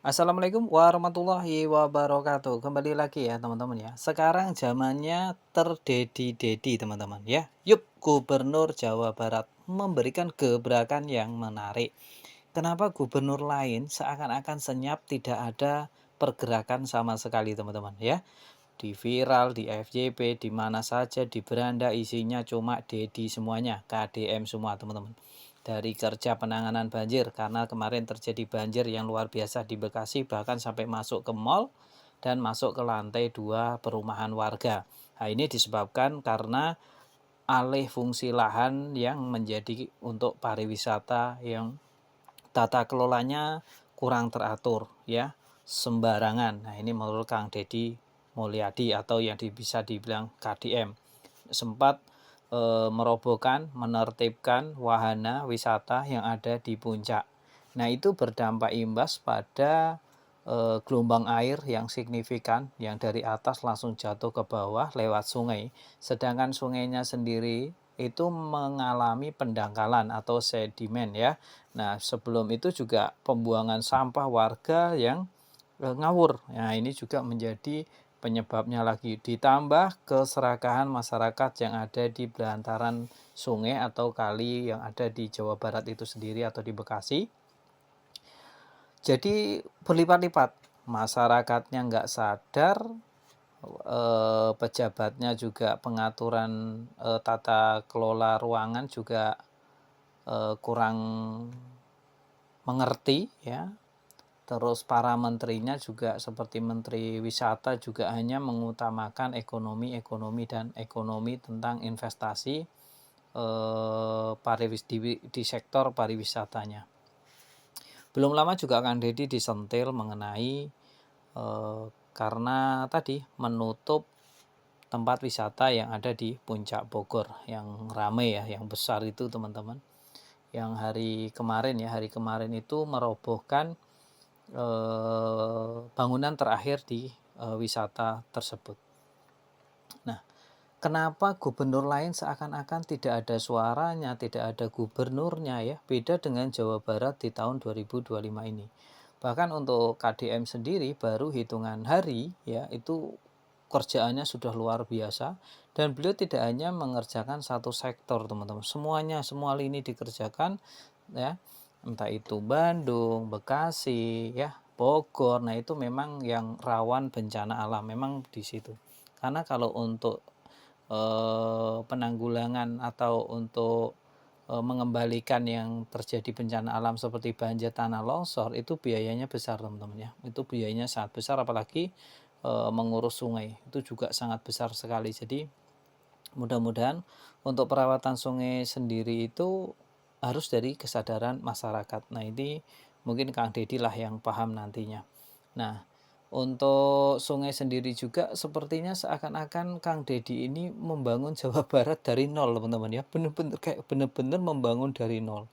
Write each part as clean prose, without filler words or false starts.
Assalamualaikum warahmatullahi wabarakatuh. Kembali lagi ya teman-teman ya. Sekarang zamannya terdedi-dedi teman-teman ya. Yuk, Gubernur Jawa Barat memberikan gebrakan yang menarik. Kenapa gubernur lain seakan-akan senyap, tidak ada pergerakan sama sekali teman-teman ya. Di viral, di FYP, di mana saja, di beranda isinya cuma dedi semuanya, KDM semua teman-teman. Dari kerja penanganan banjir, karena kemarin terjadi banjir yang luar biasa di Bekasi, bahkan sampai masuk ke mall dan masuk ke lantai 2 perumahan warga. Nah, ini disebabkan karena alih fungsi lahan yang menjadi untuk pariwisata yang tata kelolanya kurang teratur ya, sembarangan. Nah, ini menurut Kang Deddy Mulyadi atau yang bisa dibilang KDM sempat merobohkan, menertibkan wahana wisata yang ada di puncak. Nah, itu berdampak imbas pada gelombang air yang signifikan yang dari atas langsung jatuh ke bawah lewat sungai. Sedangkan sungainya sendiri itu mengalami pendangkalan atau sedimen ya. Nah, sebelum itu juga pembuangan sampah warga yang ngawur. Nah, ini juga menjadi penyebabnya lagi. Ditambah keserakahan masyarakat yang ada di belantaran sungai atau kali yang ada di Jawa Barat itu sendiri atau di Bekasi. Jadi berlipat-lipat. Masyarakatnya nggak sadar, pejabatnya juga pengaturan tata kelola ruangan juga kurang mengerti ya. Terus para menterinya juga seperti Menteri Wisata juga hanya mengutamakan ekonomi dan ekonomi tentang investasi di sektor pariwisatanya. Belum lama juga Kang Deddy disentil mengenai karena tadi menutup tempat wisata yang ada di Puncak Bogor yang ramai ya, yang besar itu teman-teman. Yang hari kemarin itu merobohkan bangunan terakhir di wisata tersebut. Nah, kenapa gubernur lain seakan-akan tidak ada suaranya, tidak ada gubernurnya ya, beda dengan Jawa Barat di tahun 2025 ini. Bahkan untuk KDM sendiri baru hitungan hari ya, itu kerjaannya sudah luar biasa dan beliau tidak hanya mengerjakan satu sektor teman-teman, semua lini dikerjakan ya, entah itu Bandung, Bekasi ya, Bogor. Nah, itu memang yang rawan bencana alam memang di situ. Karena kalau untuk penanggulangan atau untuk mengembalikan yang terjadi bencana alam seperti banjir, tanah longsor, itu biayanya besar teman-teman ya. Itu biayanya sangat besar, apalagi mengurus sungai itu juga sangat besar sekali. Jadi mudah-mudahan untuk perawatan sungai sendiri itu harus dari kesadaran masyarakat. Nah, ini mungkin Kang Deddy lah yang paham nantinya. Nah, untuk sungai sendiri juga sepertinya seakan-akan Kang Deddy ini membangun Jawa Barat dari nol teman-teman ya. Bener-bener membangun dari nol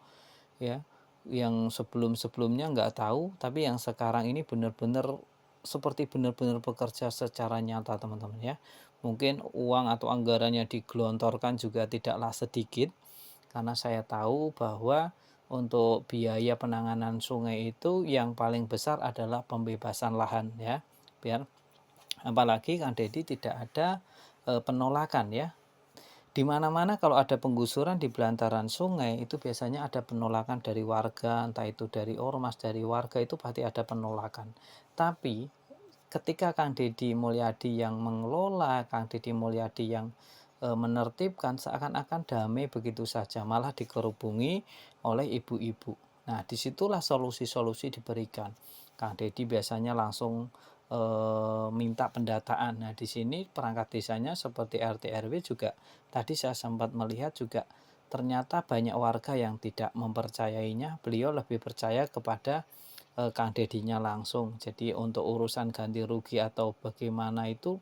ya. Yang sebelum-sebelumnya nggak tahu, tapi yang sekarang ini benar-benar seperti benar-benar bekerja secara nyata teman-teman ya. Mungkin uang atau anggarannya digelontorkan juga tidaklah sedikit, karena saya tahu bahwa untuk biaya penanganan sungai itu yang paling besar adalah pembebasan lahan ya. Biar apalagi Kang Deddy tidak ada penolakan ya. Di mana-mana kalau ada penggusuran di belantaran sungai itu biasanya ada penolakan dari warga, entah itu dari ormas, dari warga, itu pasti ada penolakan. Tapi ketika Kang Deddy Mulyadi yang mengelola, Kang Deddy Mulyadi yang menertibkan, seakan-akan damai begitu saja, malah dikerubungi oleh ibu-ibu. Nah, disitulah solusi-solusi diberikan. Kang Deddy biasanya langsung minta pendataan. Nah, di sini perangkat desanya seperti RT RW juga tadi saya sempat melihat juga ternyata banyak warga yang tidak mempercayainya. Beliau lebih percaya kepada Kang Dedinya langsung. Jadi untuk urusan ganti rugi atau bagaimana itu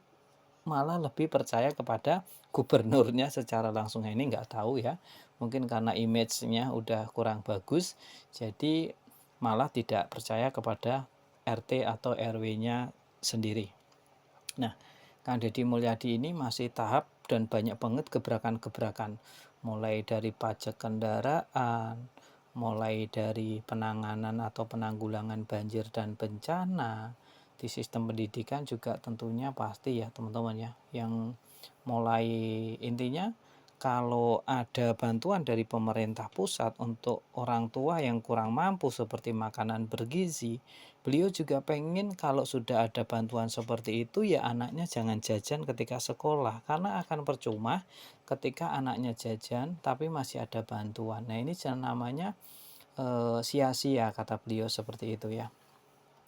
malah lebih percaya kepada gubernurnya secara langsung. Ini nggak tahu ya, mungkin karena image-nya udah kurang bagus, jadi malah tidak percaya kepada RT atau RW-nya sendiri. Nah, Kang Deddy Mulyadi ini masih tahap dan banyak banget gebrakan-gebrakan, mulai dari pajak kendaraan, mulai dari penanganan atau penanggulangan banjir dan bencana. Di sistem pendidikan juga tentunya pasti ya teman-teman ya, yang mulai intinya kalau ada bantuan dari pemerintah pusat untuk orang tua yang kurang mampu seperti makanan bergizi, beliau juga pengen kalau sudah ada bantuan seperti itu ya anaknya jangan jajan ketika sekolah, karena akan percuma ketika anaknya jajan tapi masih ada bantuan. Nah, ini jangan namanya sia-sia kata beliau seperti itu ya.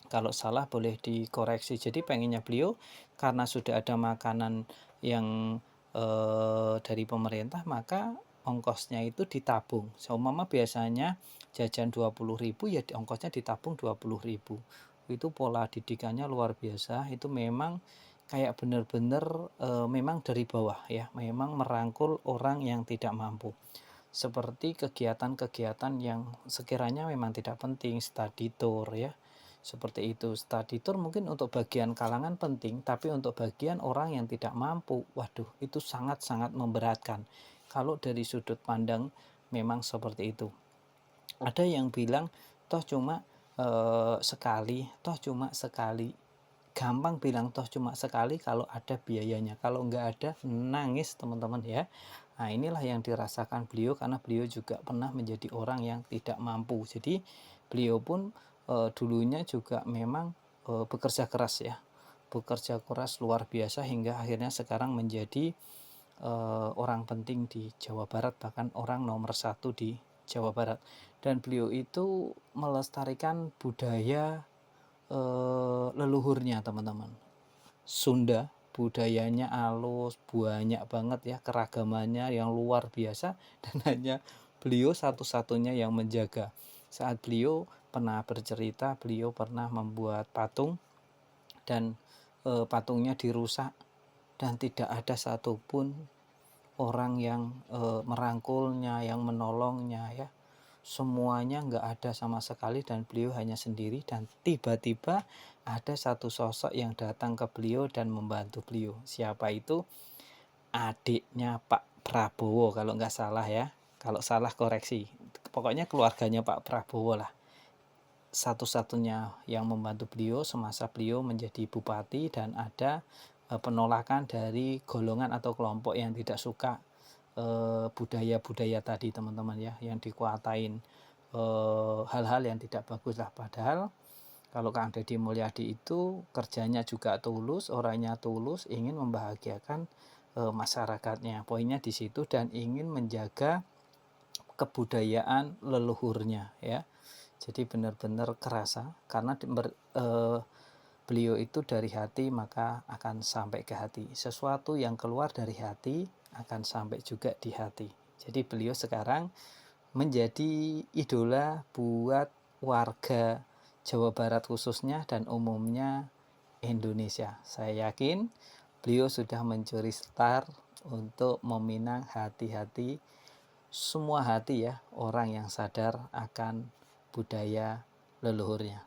Kalau salah boleh dikoreksi. Jadi pengennya beliau karena sudah ada makanan yang dari pemerintah, maka ongkosnya itu ditabung. Seumpama biasanya jajan 20.000 ya ongkosnya ditabung 20.000. Itu pola didikannya luar biasa. Itu memang kayak benar-benar memang dari bawah ya, memang merangkul orang yang tidak mampu. Seperti kegiatan-kegiatan yang sekiranya memang tidak penting, study tour ya, seperti itu. Study tour mungkin untuk bagian kalangan penting, tapi untuk bagian orang yang tidak mampu, waduh itu sangat-sangat memberatkan. Kalau dari sudut pandang memang seperti itu. Ada yang bilang toh cuma sekali, toh cuma sekali. Gampang bilang toh cuma sekali kalau ada biayanya. Kalau enggak ada nangis teman-teman ya. Nah, inilah yang dirasakan beliau karena beliau juga pernah menjadi orang yang tidak mampu. Jadi beliau pun dulunya juga memang bekerja keras ya. Bekerja keras luar biasa hingga akhirnya sekarang menjadi orang penting di Jawa Barat, bahkan orang nomor satu di Jawa Barat. Dan beliau itu melestarikan budaya leluhurnya teman-teman. Sunda budayanya alus, banyak banget ya keragamannya yang luar biasa dan hanya beliau satu-satunya yang menjaga. Saat beliau pernah bercerita, beliau pernah membuat patung dan patungnya dirusak dan tidak ada satupun orang yang merangkulnya, yang menolongnya ya. Semuanya nggak ada sama sekali dan beliau hanya sendiri, dan tiba-tiba ada satu sosok yang datang ke beliau dan membantu beliau. Siapa itu? Adiknya Pak Prabowo kalau nggak salah ya. Kalau salah koreksi. Pokoknya keluarganya Pak Prabowo lah. Satu-satunya yang membantu beliau semasa beliau menjadi bupati, dan ada penolakan dari golongan atau kelompok yang tidak suka budaya-budaya tadi teman-teman ya, yang dikuatain hal-hal yang tidak bagus lah. Padahal kalau Kang Deddy Mulyadi itu kerjanya juga tulus, orangnya tulus, ingin membahagiakan masyarakatnya. Poinnya di situ, dan ingin menjaga kebudayaan leluhurnya ya. Jadi benar-benar kerasa karena beliau itu dari hati maka akan sampai ke hati. Sesuatu yang keluar dari hati akan sampai juga di hati. Jadi beliau sekarang menjadi idola buat warga Jawa Barat khususnya dan umumnya Indonesia. Saya yakin beliau sudah mencuri star untuk meminang hati-hati, semua hati ya, orang yang sadar akan budaya leluhurnya.